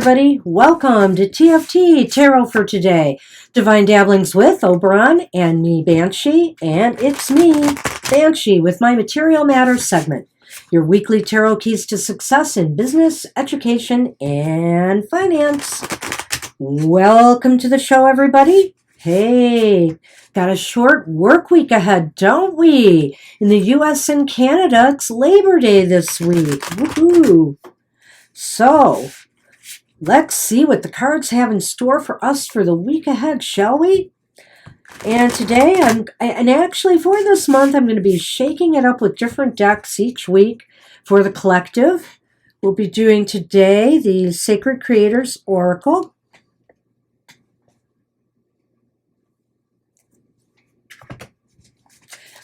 everybody. Welcome to TFT Tarot for today. Divine Dabblings with Oberon and me, Banshee. And it's me, Banshee, with my Material Matters segment. Your weekly tarot keys to success in business, education, and finance. Welcome to the show, everybody. Hey, got a short work week ahead, don't we? In the US and Canada, it's Labor Day this week. Woohoo! So, let's see what the cards have in store for us for the week ahead, shall we? And today, actually for this month, I'm going to be shaking it up with different decks each week for the collective. We'll be doing today the Sacred Creators Oracle.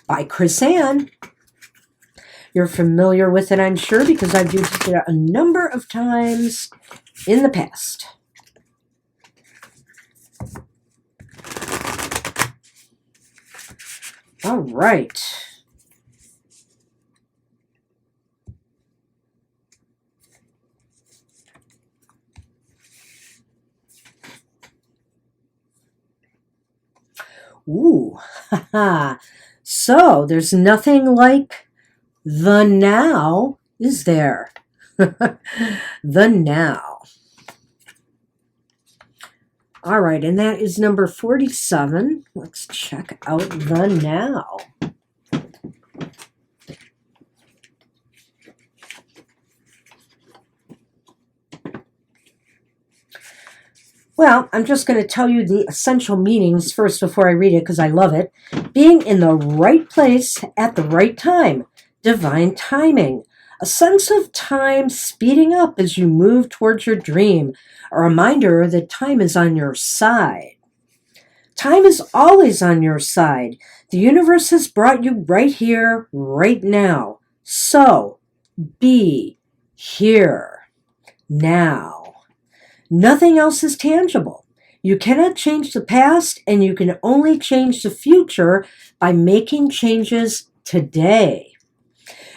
By Chris Ann. You're familiar with it, I'm sure, because I've used it a number of times in the past. All right. Ooh, haha. So there's nothing like the now, is there? The now. All right, and that is number 47. Let's check out the now. Well, I'm just going to tell you the essential meanings first before I read it because I love it. Being in the right place at the right time. Divine timing. A sense of time speeding up as you move towards your dream. A reminder that time is on your side. Time is always on your side. The universe has brought you right here, right now. So, be here, now. Nothing else is tangible. You cannot change the past, and you can only change the future by making changes today.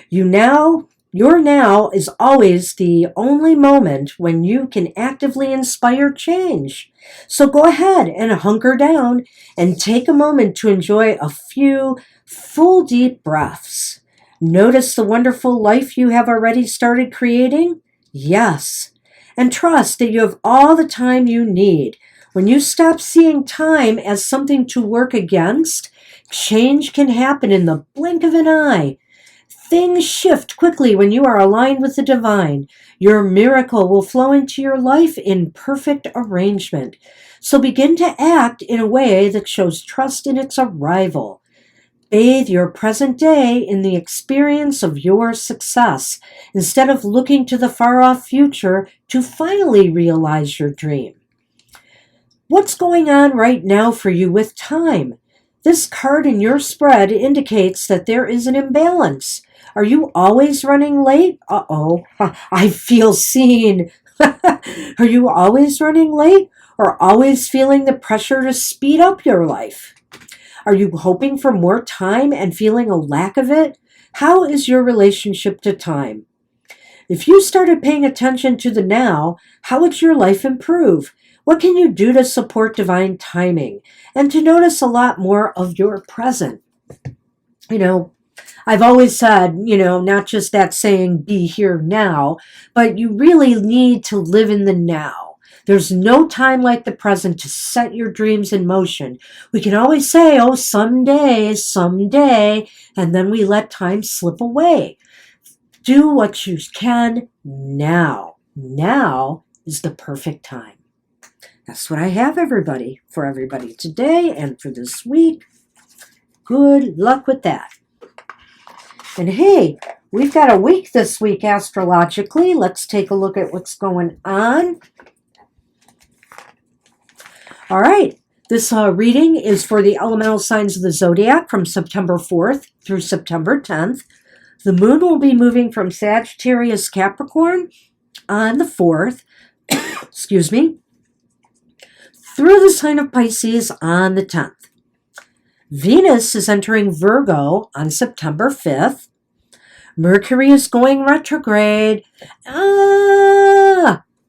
Your now is always the only moment when you can actively inspire change. So go ahead and hunker down and take a moment to enjoy a few full deep breaths. Notice the wonderful life you have already started creating? Yes. And trust that you have all the time you need. When you stop seeing time as something to work against, change can happen in the blink of an eye. Things shift quickly when you are aligned with the divine. Your miracle will flow into your life in perfect arrangement. So begin to act in a way that shows trust in its arrival. Bathe your present day in the experience of your success instead of looking to the far-off future to finally realize your dream. What's going on right now for you with time? This card in your spread indicates that there is an imbalance. Are you always running late? Uh-oh, I feel seen. Are you always running late or always feeling the pressure to speed up your life? Are you hoping for more time and feeling a lack of it? How is your relationship to time? If you started paying attention to the now, how would your life improve? What can you do to support divine timing and to notice a lot more of your present? I've always said, not just that saying, be here now, but you really need to live in the now. There's no time like the present to set your dreams in motion. We can always say, oh, someday, and then we let time slip away. Do what you can now. Now is the perfect time. That's what I have, for everybody today and for this week. Good luck with that. And hey, we've got a week this week astrologically. Let's take a look at what's going on. All right, this reading is for the elemental signs of the Zodiac from September 4th through September 10th. The moon will be moving from Sagittarius Capricorn on the 4th, excuse me, through the sign of Pisces on the 10th. Venus is entering Virgo on September 5th. Mercury is going retrograde.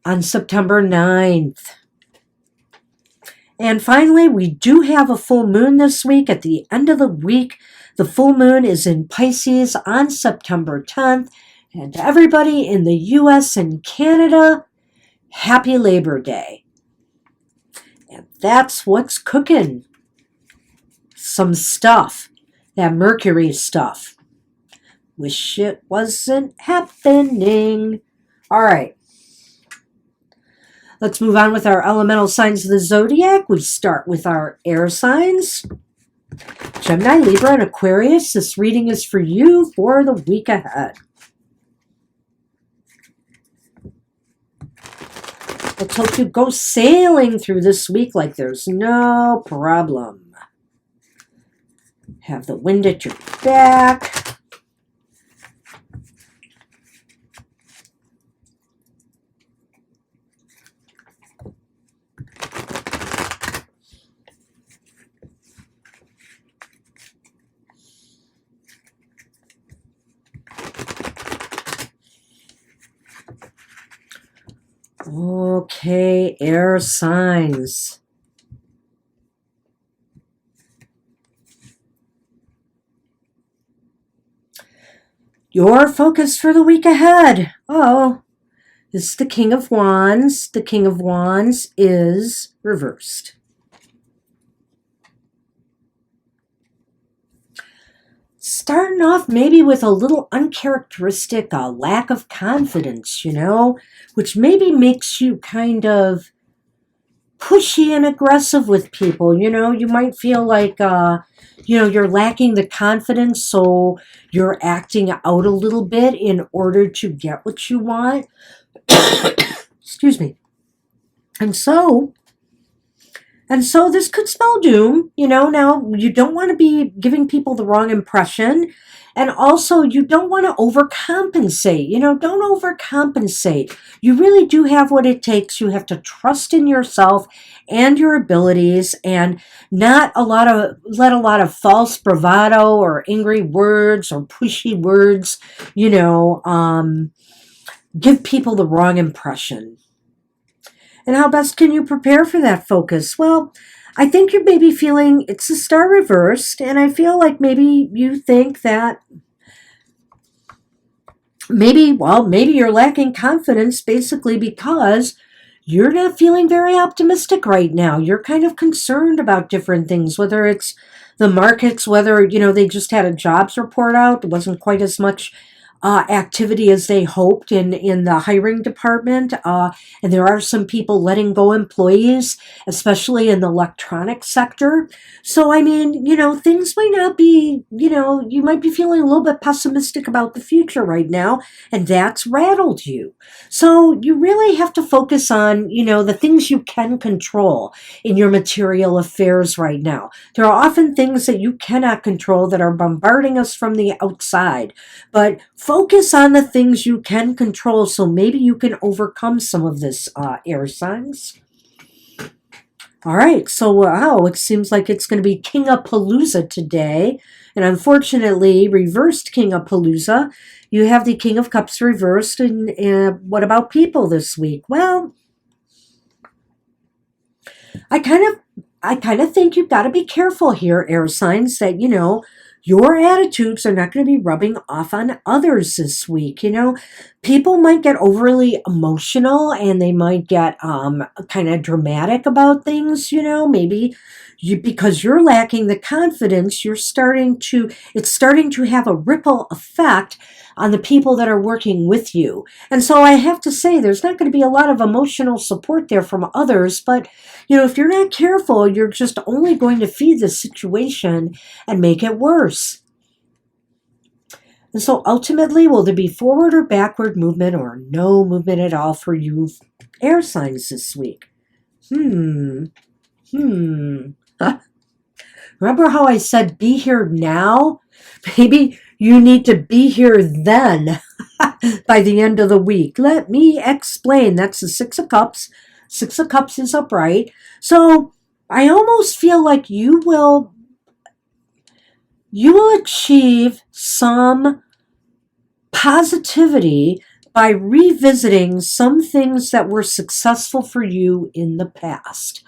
on September 9th. And finally, we do have a full moon this week. At the end of the week, the full moon is in Pisces on September 10th. And to everybody in the US and Canada, happy Labor Day. And that's what's cooking. Some stuff. That Mercury stuff. Wish it wasn't happening. All right. Let's move on with our elemental signs of the zodiac. We start with our air signs. Gemini, Libra, and Aquarius. This reading is for you for the week ahead. Let's hope you go sailing through this week like there's no problem. Have the wind at your back. Okay, air signs. Your focus for the week ahead. Oh, this is the King of Wands. The King of Wands is reversed. Starting off maybe with a little uncharacteristic lack of confidence, which maybe makes you kind of pushy and aggressive with people. You might feel like, you're lacking the confidence, so you're acting out a little bit in order to get what you want. Excuse me. And so this could spell doom, now you don't want to be giving people the wrong impression. And also you don't want to overcompensate, don't overcompensate. You really do have what it takes. You have to trust in yourself and your abilities and not let a lot of false bravado or angry words or pushy words, give people the wrong impression. And how best can you prepare for that focus? Well, I think you're maybe feeling it's the star reversed, and I feel like maybe you think that maybe you're lacking confidence basically because you're not feeling very optimistic right now. You're kind of concerned about different things, whether it's the markets, whether, they just had a jobs report out. It wasn't quite as much activity as they hoped in the hiring department. And there are some people letting go employees, especially in the electronic sector. So, things might not be, you might be feeling a little bit pessimistic about the future right now, and that's rattled you. So you really have to focus on, the things you can control in your material affairs right now. There are often things that you cannot control that are bombarding us from the outside, but focus on the things you can control so maybe you can overcome some of this, air signs. All right, so wow, it seems like it's going to be King of Palooza today. And unfortunately, reversed King of Palooza. You have the King of Cups reversed. And what about people this week? Well, I kind of think you've got to be careful here, air signs, that, your attitudes are not going to be rubbing off on others this week. People might get overly emotional and they might get kind of dramatic about things, maybe because you're lacking the confidence, it's starting to have a ripple effect on the people that are working with you. And so I have to say, there's not going to be a lot of emotional support there from others, but if you're not careful, you're just only going to feed the situation and make it worse. And so ultimately, will there be forward or backward movement or no movement at all for you air signs this week? Remember how I said be here now? Maybe you need to be here then by the end of the week. Let me explain. That's the Six of Cups. Six of Cups is upright. So I almost feel like you will achieve some positivity by revisiting some things that were successful for you in the past.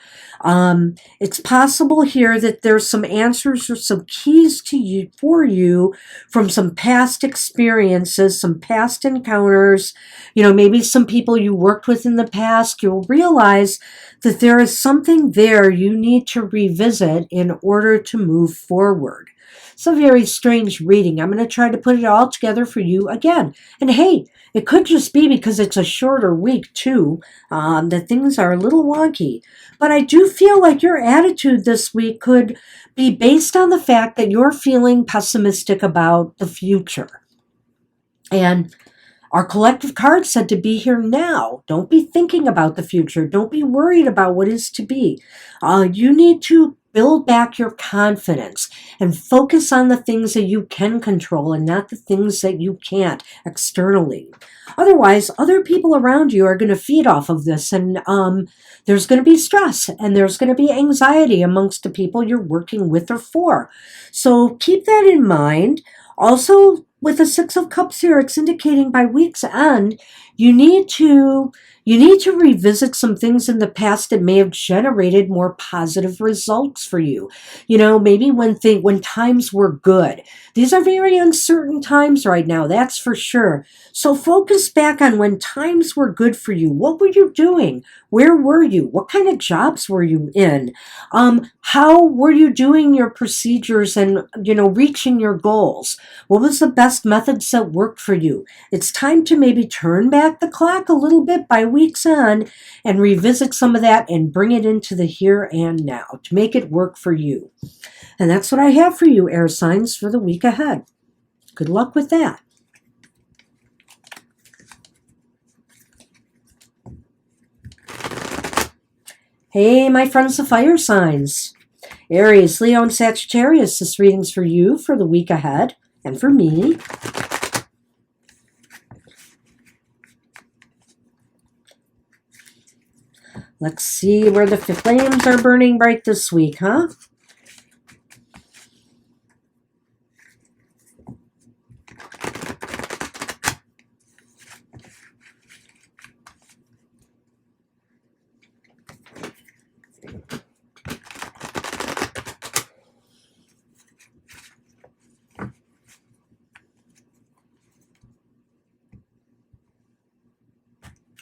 It's possible here that there's some answers or some keys to you for you from some past experiences, some past encounters. Maybe some people you worked with in the past. You'll realize that there is something there you need to revisit in order to move forward. It's a very strange reading. I'm going to try to put it all together for you again. And hey, it could just be because it's a shorter week too, that things are a little wonky. But I do feel like your attitude this week could be based on the fact that you're feeling pessimistic about the future. And our collective card said to be here now. Don't be thinking about the future. Don't be worried about what is to be. You need to build back your confidence and focus on the things that you can control and not the things that you can't externally. Otherwise, other people around you are going to feed off of this, and there's going to be stress and there's going to be anxiety amongst the people you're working with or for. So keep that in mind. Also, with the Six of Cups here, it's indicating by week's end, you need to revisit some things in the past that may have generated more positive results for you. Maybe when times were good. These are very uncertain times right now, that's for sure. So focus back on when times were good for you. What were you doing? Where were you? What kind of jobs were you in? How were you doing your procedures and, reaching your goals? What was the best methods that worked for you? It's time to maybe turn back the clock a little bit by week's end and revisit some of that and bring it into the here and now to make it work for you. And that's what I have for you, air signs, for the week ahead. Good luck with that. Hey, my friends, the fire signs. Aries, Leo, and Sagittarius, this reading's for you for the week ahead and for me. Let's see where the flames are burning bright this week, huh?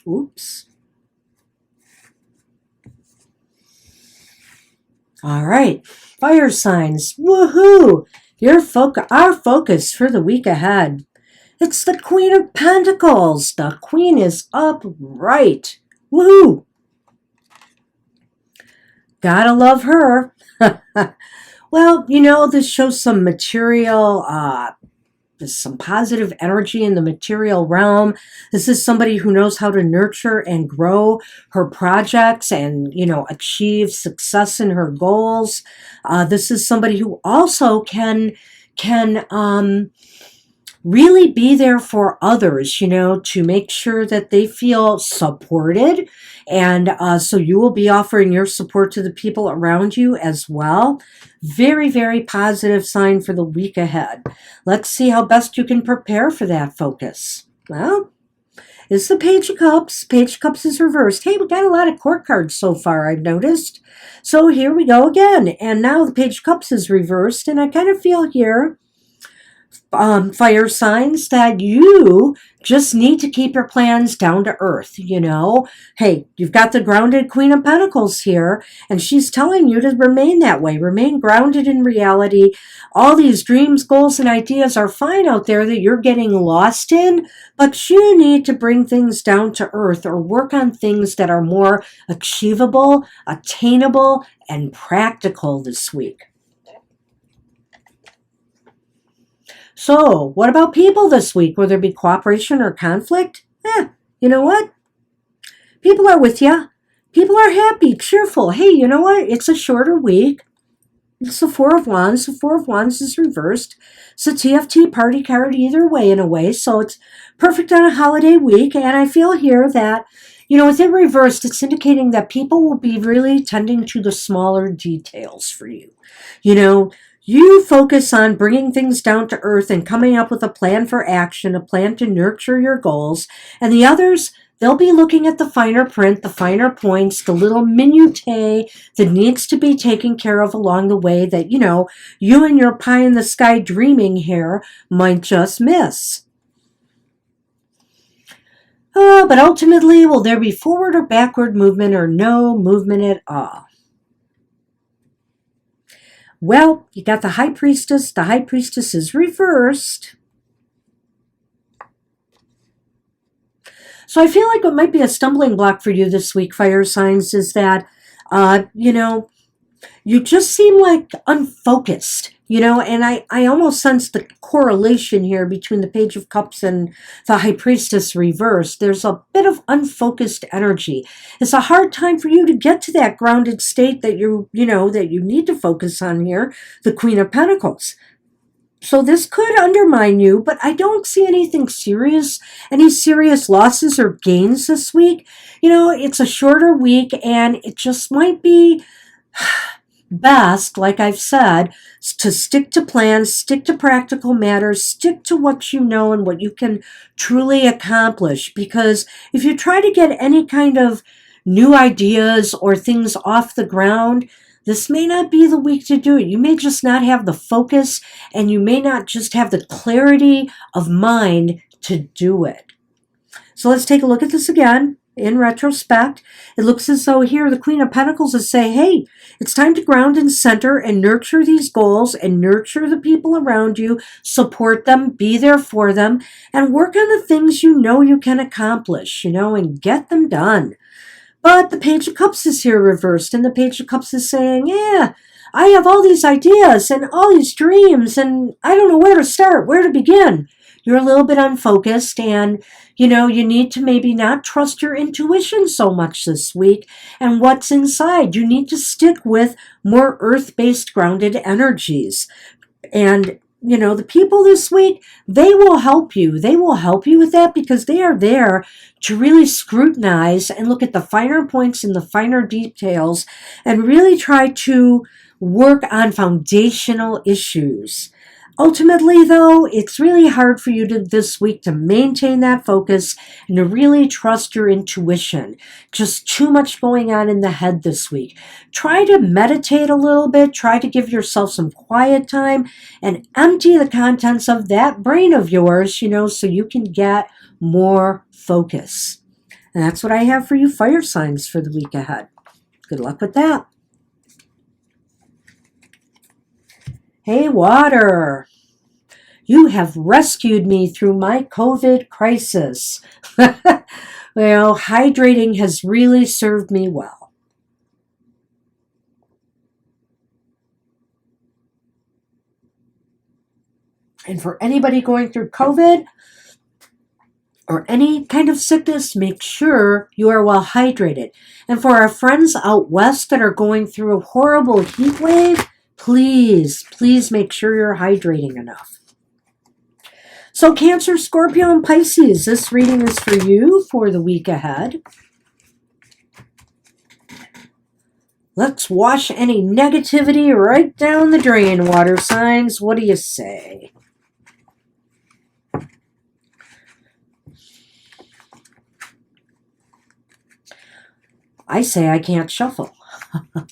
Oops. All right, fire signs. Woohoo! Our focus for the week ahead. It's the Queen of Pentacles. The Queen is upright. Woohoo! Gotta love her. Well, this shows some material, there's some positive energy in the material realm. This is somebody who knows how to nurture and grow her projects and, achieve success in her goals. This is somebody who also can really be there for others, to make sure that they feel supported. And so you will be offering your support to the people around you as well. Very, very positive sign for the week ahead. Let's see how best you can prepare for that focus. Well, it's the Page of Cups. Page of Cups is reversed. Hey, we got a lot of court cards so far, I've noticed. So here we go again. And now the Page of Cups is reversed. And I kind of feel here, fire signs, that you just need to keep your plans down to earth. Hey, you've got the grounded Queen of Pentacles here, and she's telling you to remain that way, remain grounded in reality. All these dreams, goals, and ideas are fine out there that you're getting lost in, but you need to bring things down to earth or work on things that are more achievable, attainable, and practical this week. So, what about people this week? Will there be cooperation or conflict? You know what? People are with you. People are happy, cheerful. Hey, you know what? It's a shorter week. It's the Four of Wands. The Four of Wands is reversed. It's a TFT party card either way in a way. So it's perfect on a holiday week. And I feel here that, with it reversed, it's indicating that people will be really tending to the smaller details for you. You focus on bringing things down to earth and coming up with a plan for action, a plan to nurture your goals. And the others, they'll be looking at the finer print, the finer points, the little minutiae that needs to be taken care of along the way that, you and your pie in the sky dreaming here might just miss. But ultimately, will there be forward or backward movement or no movement at all? Well, you got the High Priestess. The High Priestess is reversed. So I feel like what might be a stumbling block for you this week, fire signs, is that, you just seem like unfocused, and I almost sense the correlation here between the Page of Cups and the High Priestess reversed. There's a bit of unfocused energy. It's a hard time for you to get to that grounded state that that you need to focus on here, the Queen of Pentacles. So this could undermine you, but I don't see anything serious, any serious losses or gains this week. It's a shorter week, and it just might be best, like I've said, to stick to plans, stick to practical matters, stick to what you know and what you can truly accomplish. Because if you try to get any kind of new ideas or things off the ground, this may not be the week to do it. You may just not have the focus, and you may not just have the clarity of mind to do it. So let's take a look at this again. In retrospect, it looks as though here the Queen of Pentacles is saying, hey, it's time to ground and center and nurture these goals and nurture the people around you, support them, be there for them, and work on the things you know you can accomplish, and get them done. But the Page of Cups is here reversed, and the Page of Cups is saying, yeah, I have all these ideas and all these dreams, and I don't know where to start, where to begin. You're a little bit unfocused, and, you need to maybe not trust your intuition so much this week and what's inside. You need to stick with more earth-based grounded energies. And, the people this week, they will help you. They will help you with that because they are there to really scrutinize and look at the finer points and the finer details and really try to work on foundational issues. Ultimately, though, it's really hard for you this week to maintain that focus and to really trust your intuition. Just too much going on in the head this week. Try to meditate a little bit. Try to give yourself some quiet time and empty the contents of that brain of yours, so you can get more focus. And that's what I have for you fire signs for the week ahead. Good luck with that. Hey, water, you have rescued me through my COVID crisis. Well, hydrating has really served me well. And for anybody going through COVID or any kind of sickness, make sure you are well hydrated. And for our friends out west that are going through a horrible heat wave, please make sure you're hydrating enough. So Cancer, Scorpio, and Pisces, this reading is for you for the week ahead. Let's wash any negativity right down the drain, water signs. What do you say? I say I can't shuffle. All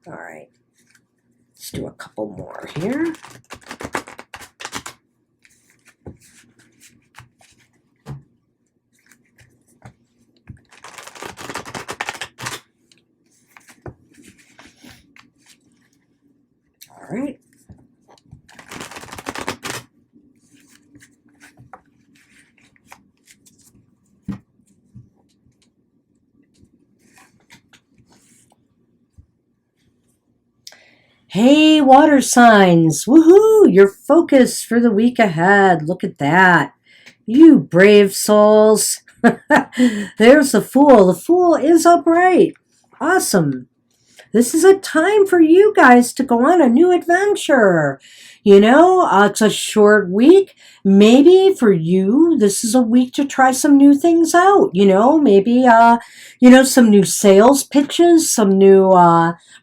right. Let's do a couple more here. All right. Hey, water signs. Woohoo! Your focus for the week ahead. Look at that. You brave souls. There's the Fool. The Fool is upright. Awesome. This is a time for you guys to go on a new adventure. It's a short week. Maybe for you, this is a week to try some new things out. Maybe, some new sales pitches, some new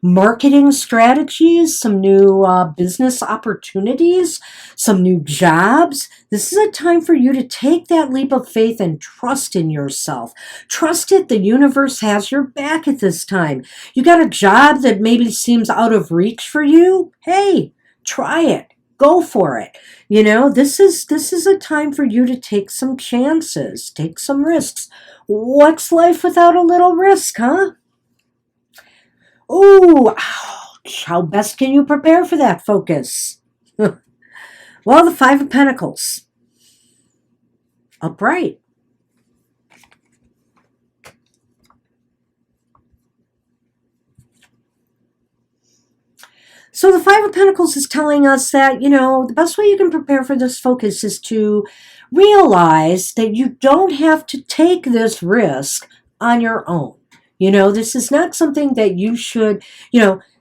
marketing strategies, some new business opportunities, some new jobs. This is a time for you to take that leap of faith and trust in yourself. Trust it. The universe has your back at this time. You got a job that maybe seems out of reach for you. Hey, try it. Go for it. This is a time for you to take some chances, take some risks. What's life without a little risk, huh? Oh, ouch. How best can you prepare for that focus? Well, the Five of Pentacles. Upright. So the Five of Pentacles is telling us that, the best way you can prepare for this focus is to realize that you don't have to take this risk on your own. This is not something that you should,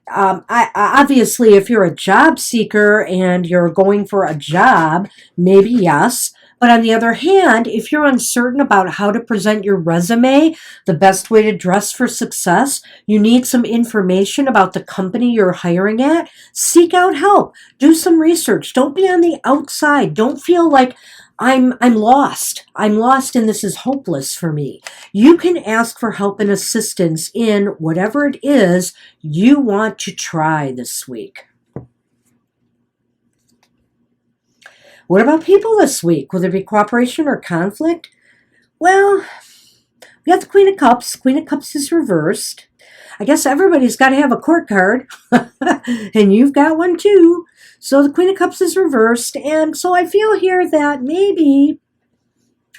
obviously, if you're a job seeker and you're going for a job, maybe yes. But on the other hand, if you're uncertain about how to present your resume, the best way to dress for success, you need some information about the company you're hiring at, seek out help. Do some research. Don't be on the outside. Don't feel like I'm lost. I'm lost and this is hopeless for me. You can ask for help and assistance in whatever it is you want to try this week. What about people this week? Will there be cooperation or conflict? Well, we got the Queen of Cups. Queen of Cups is reversed. I guess everybody's got to have a court card. And you've got one too. So the Queen of Cups is reversed. And so I feel here that maybe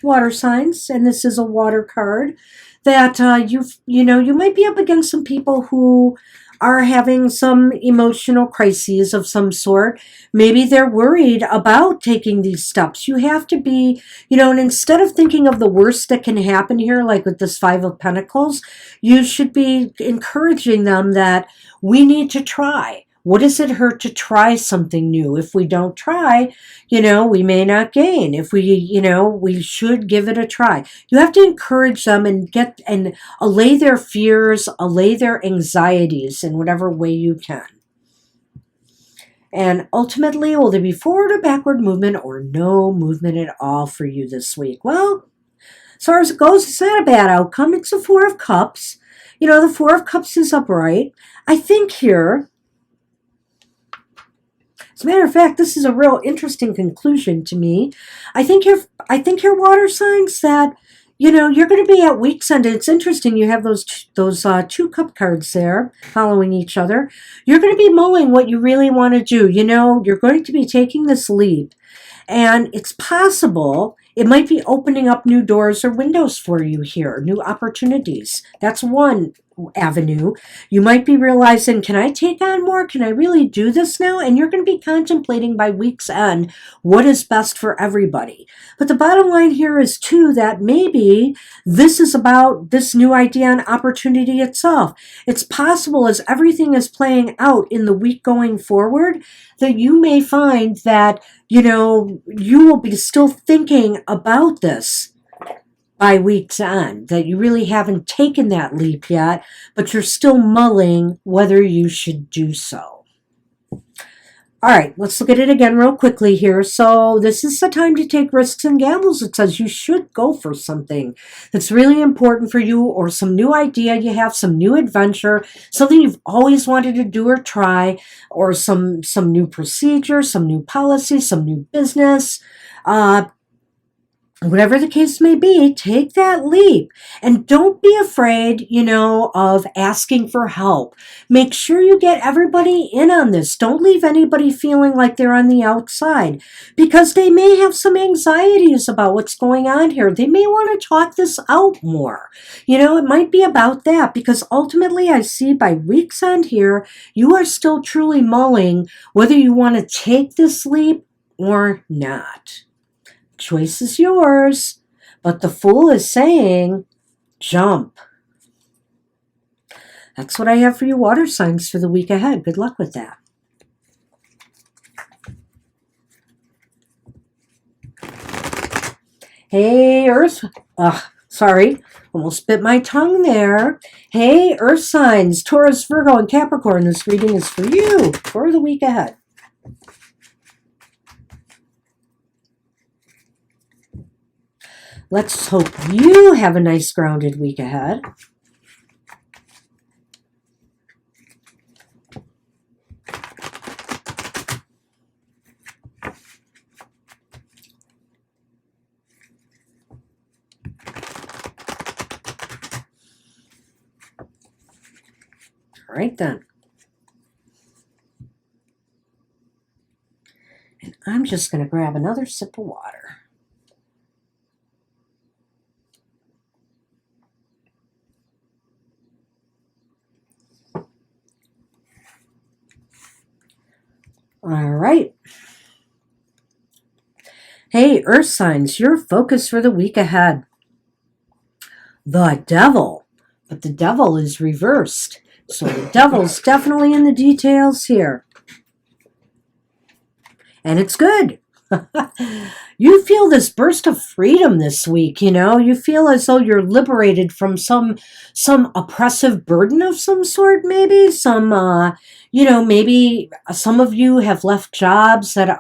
water signs, and this is a water card, that you might be up against some people who are having some emotional crises of some sort. Maybe they're worried about taking these steps. You have to be, and instead of thinking of the worst that can happen here, like with this Five of Pentacles, you should be encouraging them that we need to try. What does it hurt to try something new? If we don't try, we may not gain. If we should give it a try. You have to encourage them and allay their fears, allay their anxieties in whatever way you can. And ultimately, will there be forward or backward movement or no movement at all for you this week? Well, as far as it goes, it's not a bad outcome. It's the Four of Cups. The Four of Cups is upright. I think here, as a matter of fact, this is a real interesting conclusion to me. I think your water signs that, you're going to be at week's end. It's interesting. You have those two cup cards there following each other. You're going to be mulling what you really want to do. You're going to be taking this leap, and it's possible it might be opening up new doors or windows for you here, new opportunities. That's one avenue. You might be realizing, can I take on more? Can I really do this now? And you're going to be contemplating by week's end what is best for everybody. But the bottom line here is too that maybe this is about this new idea and opportunity itself. It's possible as everything is playing out in the week going forward that you may find that, you will be still thinking about this by week's end, that you really haven't taken that leap yet, but you're still mulling whether you should do so. All right, let's look at it again real quickly here. So this is the time to take risks and gambles. It says you should go for something that's really important for you, or some new idea you have, some new adventure, something you've always wanted to do or try, or some new procedure, some new policy, some new business. Whatever the case may be, take that leap and don't be afraid, of asking for help. Make sure you get everybody in on this. Don't leave anybody feeling like they're on the outside, because they may have some anxieties about what's going on here. They may want to talk this out more. It might be about that, because ultimately I see by week's end here, you are still truly mulling whether you want to take this leap or not. Choice is yours, but the Fool is saying, jump. That's what I have for you water signs for the week ahead. Good luck with that. Hey, Earth. Sorry. Almost bit my tongue there. Hey, Earth signs, Taurus, Virgo, and Capricorn. This reading is for you for the week ahead. Let's hope you have a nice grounded week ahead. All right then. And I'm just going to grab another sip of water. All right. Hey, Earth signs, your focus for the week ahead. The devil. But the devil is reversed. So the devil's definitely in the details here. And it's good. You feel this burst of freedom this week, You feel as though you're liberated from some oppressive burden of some sort, maybe. Maybe some of you have left jobs that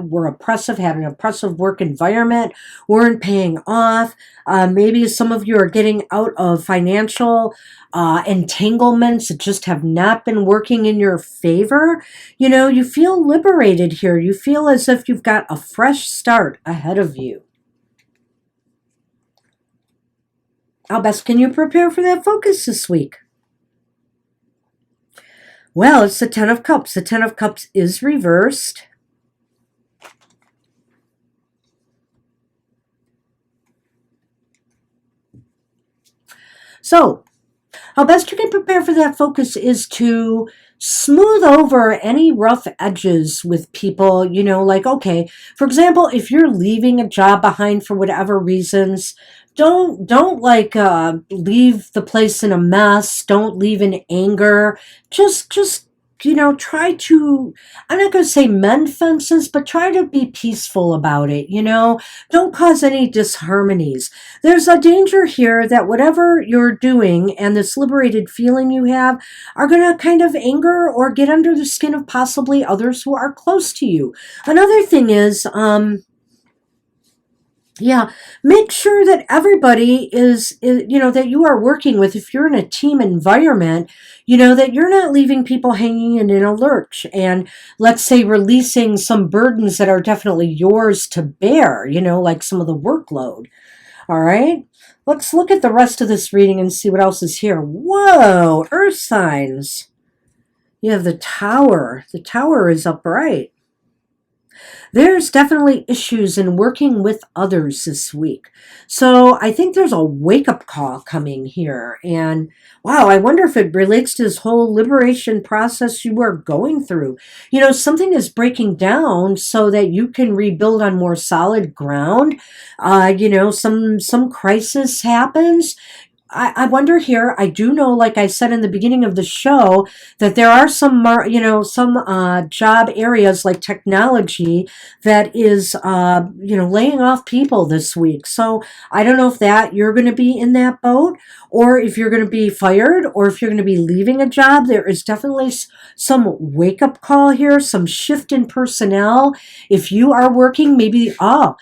were oppressive, had an oppressive work environment, weren't paying off. Maybe some of you are getting out of financial entanglements that just have not been working in your favor. You feel liberated here. You feel as if you've got a fresh start ahead of you. How best can you prepare for that focus this week? Well, it's the Ten of Cups. The Ten of Cups is reversed. So, how best you can prepare for that focus is to smooth over any rough edges with people, okay, for example, if you're leaving a job behind for whatever reasons, don't leave the place in a mess. Don't leave in anger. Just try to, I'm not going to say mend fences, but try to be peaceful about it, Don't cause any disharmonies. There's a danger here that whatever you're doing and this liberated feeling you have are going to kind of anger or get under the skin of possibly others who are close to you. Another thing is, make sure that everybody is, that you are working with, if you're in a team environment, that you're not leaving people hanging in a lurch and, let's say, releasing some burdens that are definitely yours to bear, like some of the workload. All right, let's look at the rest of this reading and see what else is here. Whoa, Earth signs. You have the Tower. The Tower is upright. There's definitely issues in working with others this week. So I think there's a wake-up call coming here. And wow, I wonder if it relates to this whole liberation process you are going through. Something is breaking down so that you can rebuild on more solid ground. Some crisis happens. I wonder here, I do know, like I said in the beginning of the show, that there are some job areas like technology that is, laying off people this week. So I don't know if you're going to be in that boat, or if you're going to be fired, or if you're going to be leaving a job. There is definitely some wake-up call here, some shift in personnel. If you are working, maybe, for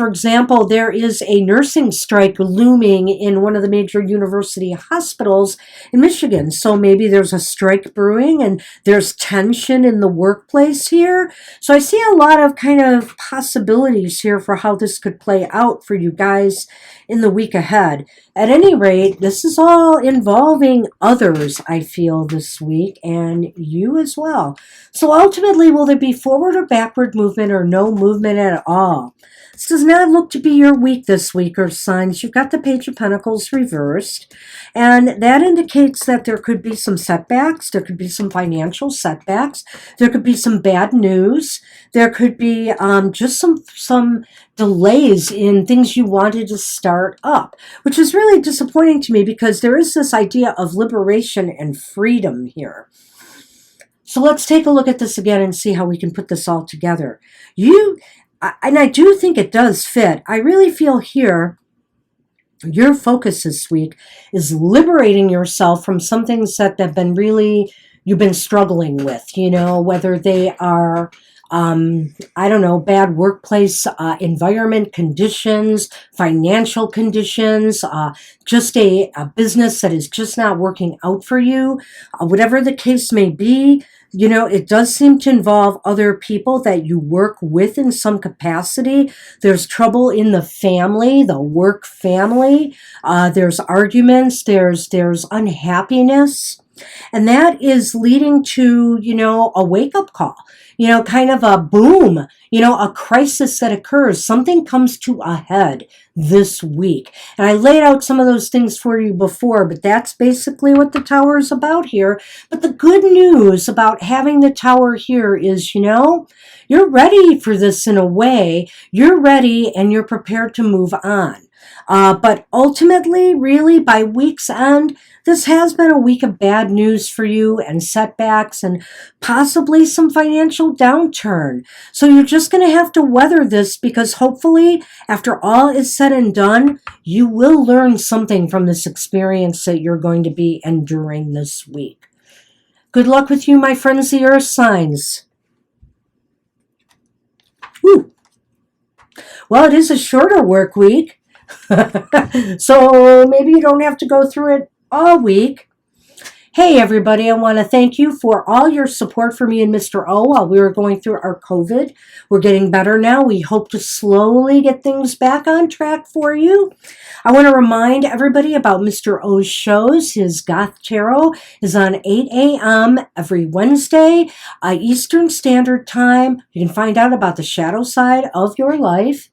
example, there is a nursing strike looming in one of the major university hospitals in Michigan. So maybe there's a strike brewing and there's tension in the workplace here. So I see a lot of kind of possibilities here for how this could play out for you guys in the week ahead. At any rate, this is all involving others, I feel, this week, and you as well. So ultimately, will there be forward or backward movement or no movement at all? This does not look to be your week this week, Earth signs. You've got the Page of Pentacles reversed. reversed. And that indicates that there could be some setbacks. There could be some financial setbacks. There could be some bad news. There could be just some delays in things you wanted to start up, which is really disappointing to me because there is this idea of liberation and freedom here. So let's take a look at this again and see how we can put this all together. And I do think it does fit. I really feel here your focus this week is liberating yourself from some things that have been really, you've been struggling with, whether they are, I don't know, bad workplace environment conditions, financial conditions, just a business that is just not working out for you, whatever the case may be. It does seem to involve other people that you work with in some capacity. There's trouble in the family, the work family. There's arguments. There's unhappiness. And that is leading to, a wake-up call, kind of a boom, a crisis that occurs. Something comes to a head this week. And I laid out some of those things for you before, but that's basically what the Tower is about here. But the good news about having the Tower here is, you're ready for this in a way. You're ready and you're prepared to move on. But ultimately, really, by week's end, this has been a week of bad news for you and setbacks and possibly some financial downturn. So you're just going to have to weather this because hopefully, after all is said and done, you will learn something from this experience that you're going to be enduring this week. Good luck with you, my friends, the Earth signs. Woo. Well, it is a shorter work week. So maybe you don't have to go through it all week. Hey, everybody, I want to thank you for all your support for me and Mr. O while we were going through our COVID. We're getting better now. We hope to slowly get things back on track for you. I want to remind everybody about Mr. O's shows. His Goth Tarot is on 8 a.m. every Wednesday, Eastern Standard Time. You can find out about the shadow side of your life.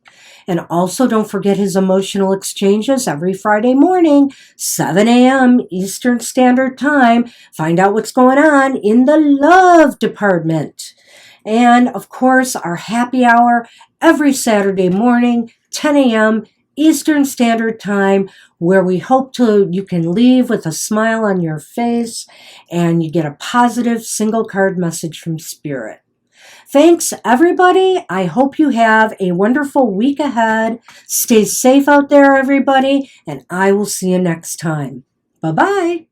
And also don't forget his emotional exchanges every Friday morning, 7 a.m. Eastern Standard Time. Find out what's going on in the love department. And of course, our happy hour every Saturday morning, 10 a.m. Eastern Standard Time, where we hope you can leave with a smile on your face and you get a positive single card message from Spirit. Thanks, everybody. I hope you have a wonderful week ahead. Stay safe out there, everybody, and I will see you next time. Bye-bye.